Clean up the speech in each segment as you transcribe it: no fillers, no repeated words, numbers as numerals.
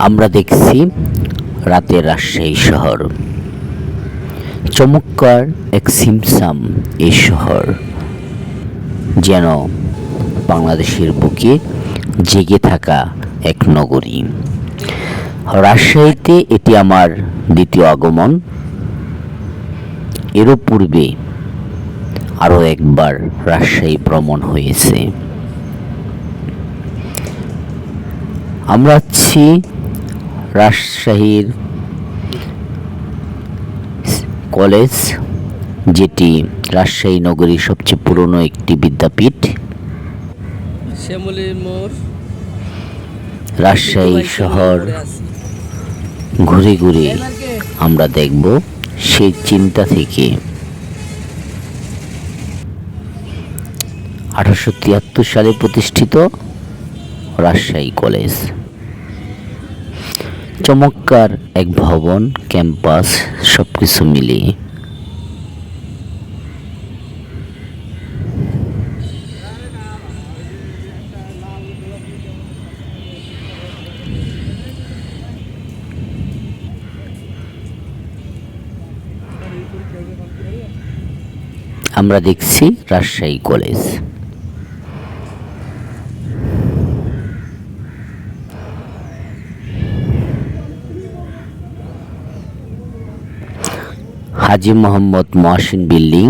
আমরা দেখছি রাতের রাজশাহী শহর, চমৎকার এক ছিমছাম এই শহর যেন বাংলাদেশের বুকে জেগে থাকা এক নগরী। রাজশাহীতে এটি আমার দ্বিতীয় আগমন। এরও পূর্বে আরও একবার রাজশাহী ভ্রমণ হয়েছে। আমরা আছি রাজশাহীর কলেজ, যেটি রাজশাহী নগরীর সবচেয়ে পুরনো একটি বিদ্যাপীঠ। রাজশাহী শহর ঘুরে ঘুরে আমরা দেখব সেই চিন্তা থেকে 1873 সালে প্রতিষ্ঠিত রাজশাহী কলেজ। চমৎকার এক ভবন, ক্যাম্পাস, সবকিছু মিলিয়ে। আমরা দেখছি রাজশাহী কলেজ। হাজী মোহাম্মদ মহসিন বিল্ডিং।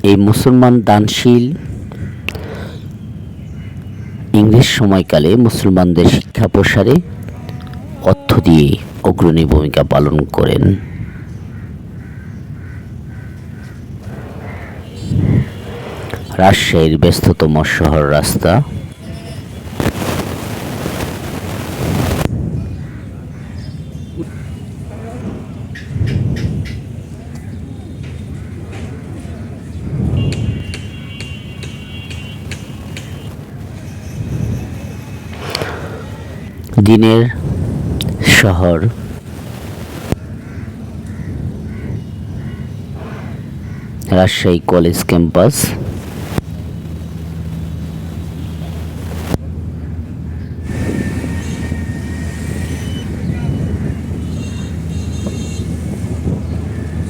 এই মুসলমান দানশীল ইংরেজ সময়কালে মুসলমানদের শিক্ষা প্রসারে অর্থ দিয়ে অগ্রণী ভূমিকা পালন করেন। রাজশাহীর ব্যস্ততম শহর রাস্তা। দিনের শহর, রাজশাহী কলেজ ক্যাম্পাস।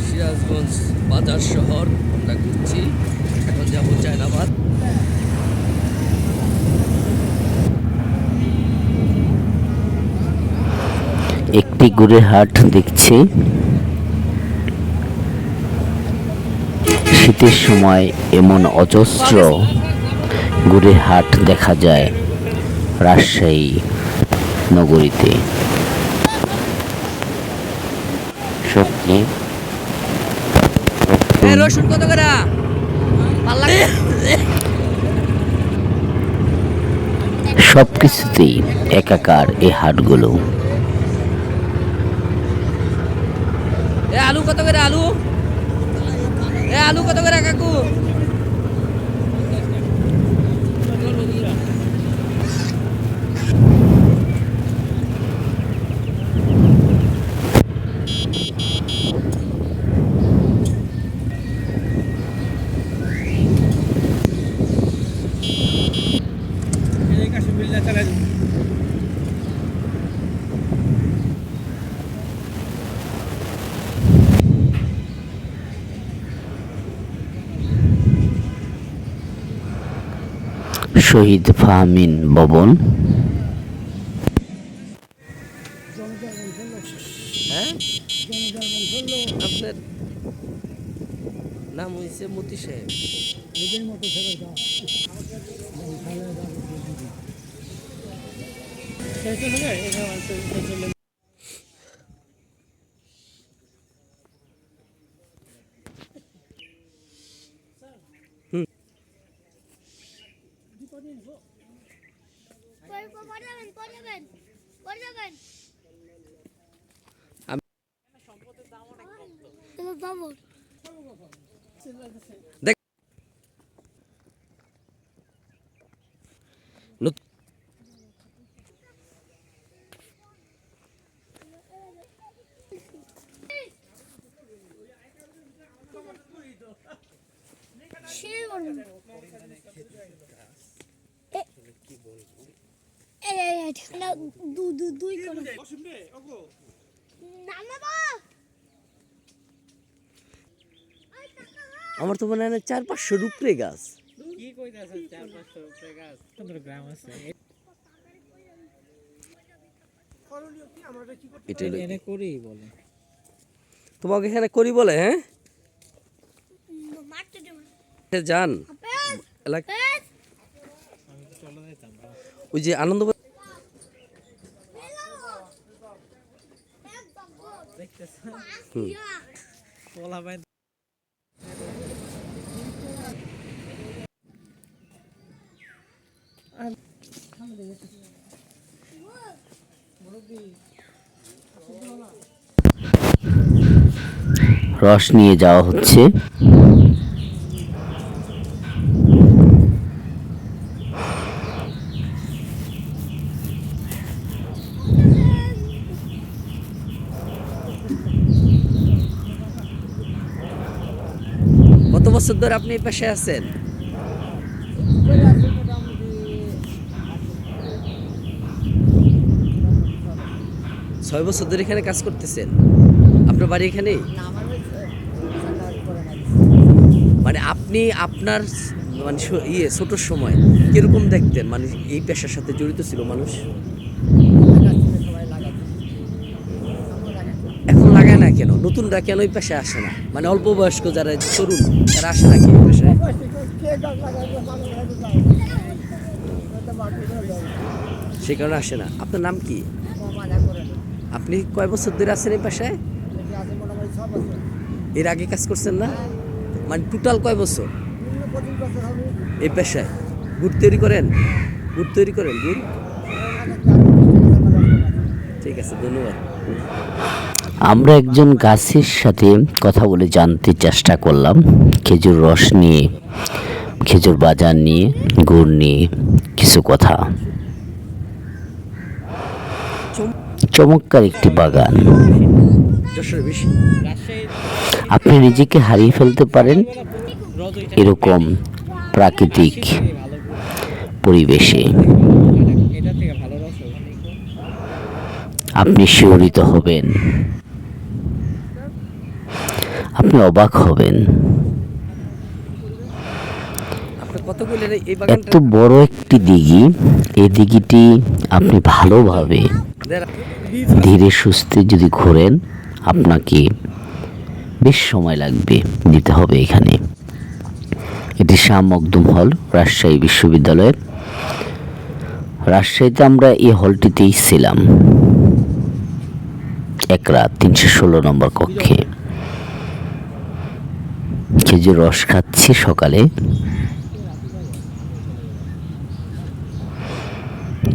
সিরাজগঞ্জ বাজার শহর আমরা ঘুরছি, এখন যাব চায়নাবাদ। একটি গুড়ের হাট দেখছি। শীতের সময় এমন অজস্র গুড়ের হাট দেখা যায় রাজশাহী নগরীতে। সত্যি রসুন কত করে? সবকিছুতেই একাকার এই হাটগুলো। আলু কত করে? আলু আলু কত করে কাকু? শহীদ ফাহমিন ভবন। আপনার নাম হয়েছে মতি সাহেব। দেখ না দুই করে নামাবো আমার তো মনে হয় 400-500 উপরে গাছ। কি কইতাছ 4-500 উপরে গাছ? 15 গ্রাম আছে। এটা হলো এনে করি বলে। তোমাকে এখানে করি বলে, হ্যাঁ মারতে দেব যান আমি তো চলে যেতাম। ওই যে আনন্দ দেখতেছ হুম। পোলা ভাই রস নিয়ে যাওয়া হচ্ছে। কত বছর ধরে আপনি এই পেশায় আছেন? ছয় বছর ধরে এখানে কাজ করতেছেন। আপনার বাড়ি এখানেই? মানে আপনি আপনার মানে ছোট সময় কিরকম দেখতেন, মানে এই পেশার সাথে জড়িত ছিল মানুষ? এখন লাগায় না কেন? নতুনরা কেন এই পেশায় আসে না? মানে অল্প বয়স্ক যারা তরুণ তারা আসে না কি এই পেশায়? সে কারণে আসে না। আপনার নাম কি? আপনি কয় বছর ধরে আছেন এই পেশায়? এর আগে কাজ করছেন না? মানে টোটাল কয় বছর এই পেশায়? গুড় তৈরি করেন? গুড় তৈরি করেন গুড়? ঠিক আছে, ধন্যবাদ। আমরা একজন গাছের সাথে কথা বলে জানতে চেষ্টা করলাম খেজুর রস নিয়ে, খেজুর বাজার নিয়ে, গুড় নিয়ে কিছু কথা। চমৎকার একটি বাগান। যশোরের বেশি রাজশাহী আপনি নিজেকে হারিয়ে ফেলতে পারেন রোজ ওইটা এরকম প্রাকৃতিক ভালো পরিবেশে। এটা থেকে ভালো রস হবে। আপনি শিহরিত হবেন, আপনি অবাক হবেন। আপনি কত বললেন এই এত বাগানটা? বড় একটি দিঘি, এই দিঘিটি আপনি ভালোভাবে ধীরে সুস্থে যদি ঘোরেন আপনাকে বেশ সময় লাগবে দিতে হবে এখানে। এটি শাহ মখদুম হল, রাজশাহী বিশ্ববিদ্যালয়ের। রাজশাহীতে আমরা এই হলটিতেই ছিলাম এক রাত 316 নম্বর কক্ষে। খেজুর রস খাচ্ছি সকালে,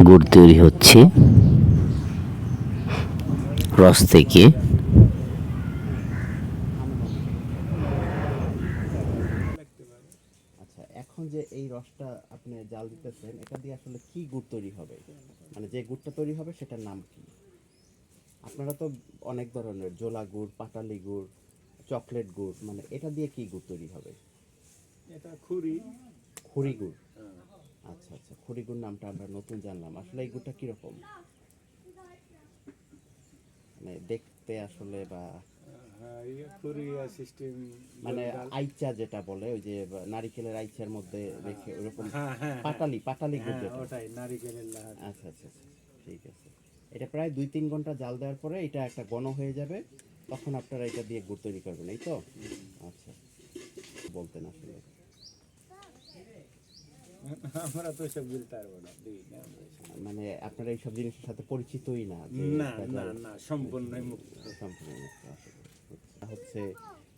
গুড় তৈরি হচ্ছে রস থেকে। আচ্ছা, এখন যে এই রসটা আপনি জাল দিতেছেন, এটা দিয়ে আসলে কি গুড় তৈরি হবে? মানে যে গুড়টা তৈরি হবে সেটার নাম কি? আপনারা তো অনেক ধরনের জোলা গুড়, পাটালি গুড়, চকলেট গুড়, মানে এটা দিয়ে কি গুড় তৈরি হবে? এটা খুরি। খুরি গুড়। আচ্ছা আচ্ছা, খুরি গুড় নামটা আমরা নতুন জানলাম। আসলে এই গুড়টা কিরকম? মানে দেখতে আসলে বা হ্যাঁ, খুরি সিস্টেম মানে আইচা যেটা বলে, ওই যে নারিকেলের আইচার মধ্যে রেখে ওরকম হ্যাঁ হ্যাঁ পাটালি পাটালি গুড় হ্যাঁ, যেটা। ওটাই নারিকেলের লাহার। আচ্ছা আচ্ছা আচ্ছা, ঠিক আছে। এটা প্রায় 2-3 ঘন্টা জাল দেওয়ার পরে এটা একটা ঘন হয়ে যাবে, তখন আপনারা এটা দিয়ে গুড় তৈরি করবেন, এই তো? আচ্ছা, বলতেন আসলে। আমরা তো সব বলতে পারবো না, দিই না আমরা এসব। মানে আপনারা এইসব জিনিসের সাথে পরিচিতই না যে না না ভেজাল না, সম্পূর্ণই মুক্ত। সম্পূর্ণ মুক্ত আসলে। হচ্ছে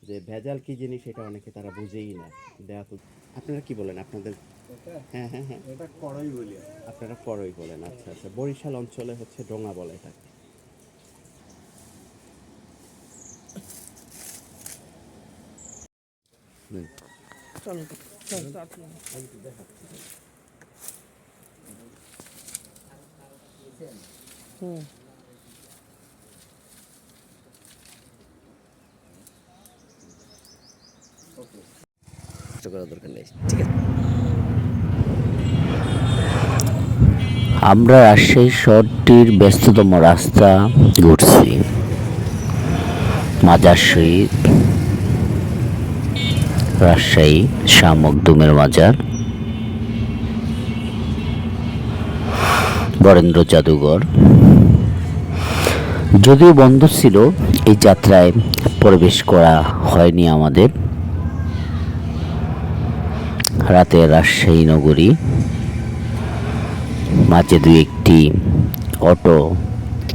যে ভেজাল কি জিনিস এটা অনেকে তারা বুঝেই না। দেয়া তো আপনারা কি বলেন আপনাদের? এটা হ্যাঁ হ্যাঁ হ্যাঁ, এটা কড়াই বলি আমরা। আপনারা করই বলেন। আচ্ছা আচ্ছা, বরিশাল অঞ্চলে হচ্ছে ডোঙা বলে এটাকে। কষ্ট করার দরকার নেই, ঠিক আছে? আমরা রাজশাহী শহরটির ব্যস্ততম রাস্তা ঘুরছি। মাজার শরীফ, রাজশাহী শাহ মখদুমের মাজার, বরেন্দ্র জাদুঘর। যদিও বন্ধ ছিল, এই যাত্রায় প্রবেশ করা হয়নি আমাদের। রাতে রাজশাহী নগরী, মাঝে দুই একটি অটো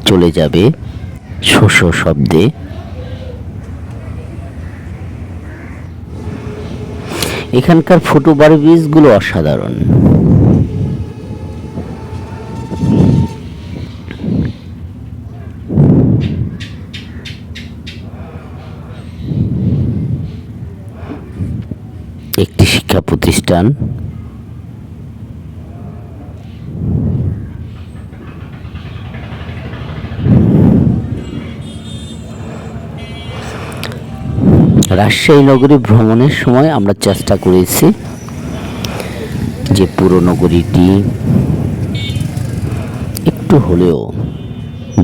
চলে যাবে শোষ শব্দে। এখানকার ফুটওভার ব্রিজগুলো অসাধারণ। একটি শিক্ষা প্রতিষ্ঠান। রাজশাহী নগরী ভ্রমণের সময় আমরা চেষ্টা করেছি যে পুরো নগরীটি একটু হলেও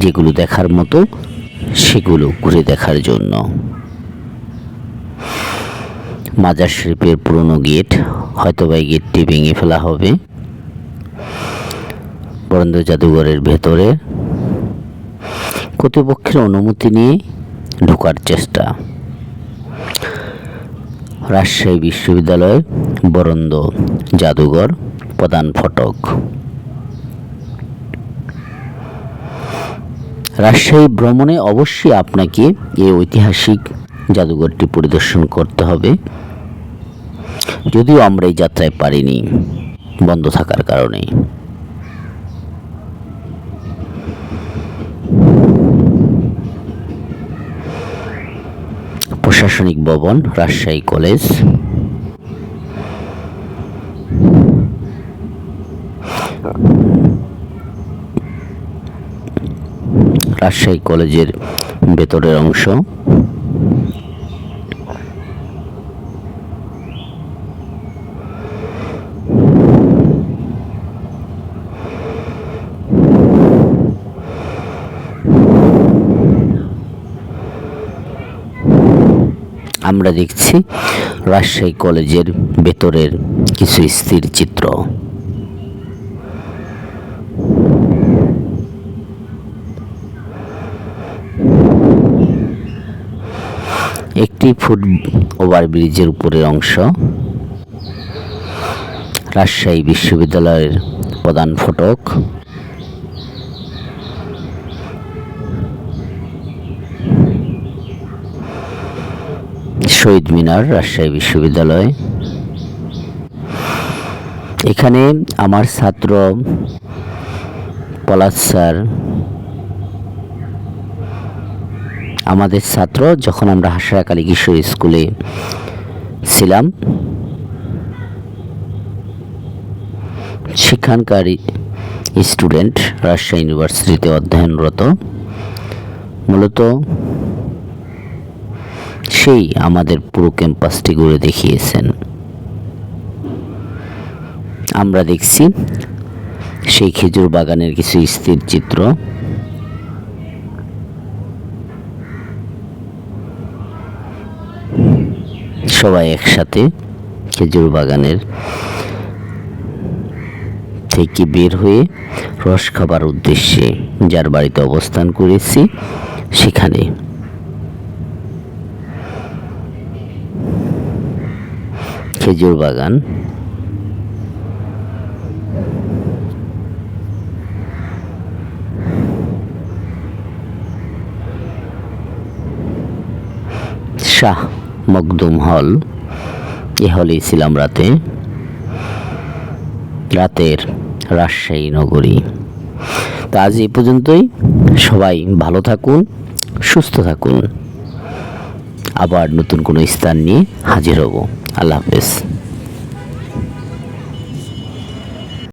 যেগুলো দেখার মতো সেগুলো ঘুরে দেখার জন্য। মাজার শরীফের পুরনো গেট, হয়তো বা এই গেটটি ভেঙে ফেলা হবে। বরেন্দ্র জাদুঘরের ভেতরে কর্তৃপক্ষের অনুমতি নিয়ে ঢোকার চেষ্টা। রাজশাহী বিশ্ববিদ্যালয় বরেন্দ্র জাদুঘর প্রধান ফটক। রাজশাহী ভ্রমণে অবশ্যই আপনাকে এই ঐতিহাসিক জাদুঘরটি পরিদর্শন করতে হবে। যদিও আমরা এই যাত্রায় পারিনি বন্ধ থাকার কারণে। প্রশাসনিক ভবন, রাজশাহী কলেজ। রাজশাহী কলেজের ভেতরের অংশ। আমরা দেখছি রাজশাহী কলেজের ভেতরের কিছু স্থির চিত্র। একটি ফুট ওভারব্রিজের উপরের অংশ। রাজশাহী বিশ্ববিদ্যালয়ের প্রধান ফটক। শহীদ মিনার, রাজশাহী বিশ্ববিদ্যালয়। এখানে আমার ছাত্র পলাশ স্যার, আমাদের ছাত্র যখন আমরা হাসরা কালী কিশোর স্কুলে ছিলাম, সেখানকার স্টুডেন্ট রাজশাহী ইউনিভার্সিটিতে অধ্যয়নরত। মূলত সেই আমাদের পুরো ক্যাম্পাসটি ঘুরে দেখিয়েছেন। আমরা দেখছি সেই খেজুর বাগানের কিছু স্থির চিত্র। সবাই একসাথে খেজুর বাগানের থেকে বের হয়ে রস খাবার উদ্দেশ্যে যার বাড়িতে অবস্থান করেছি সেখানে। খেজুর বাগান, শাহ মখদুম হল। এ হলেই ছিলাম রাতের রাজশাহী নগরী। তা আজ এই পর্যন্তই। সবাই ভালো থাকুন, সুস্থ থাকুন। আবার নতুন কোনো স্থান নিয়ে হাজির হব। আল্লাহ হাফেজ।